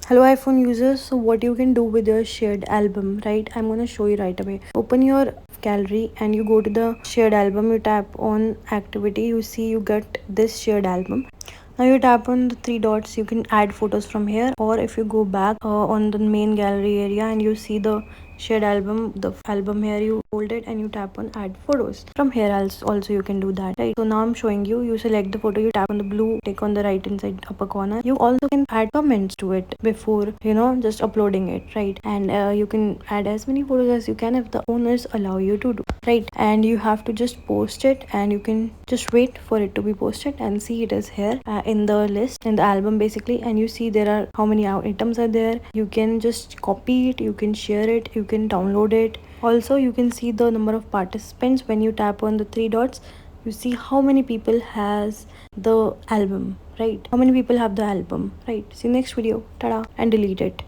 Hello iPhone users, so what you can do with your shared album, right? I'm gonna show you right away. Open your gallery and you go to the shared album, you tap on activity, you see you get this shared album. Now you tap on the three dots, you can add photos from here, or if you go back on the main gallery area and you see the shared album, the album here, you hold it and you tap on add photos. From here also you can do that, right? So now I'm showing you, you select the photo, you tap on the blue tick on the right hand side upper corner. You also can add comments to it before just uploading it, right? And you can add as many photos as you can if the owners allow you to do, right? And you have to just post it and you can just wait for it to be posted and see it is here in the list, in the album basically, and you see there are how many items are there. You can just copy it, you can share it, you can download it. Also you can see the number of participants when you tap on the three dots. You see how many people has the album, right? How many people have the album, right? See you next video. Tada. And delete it.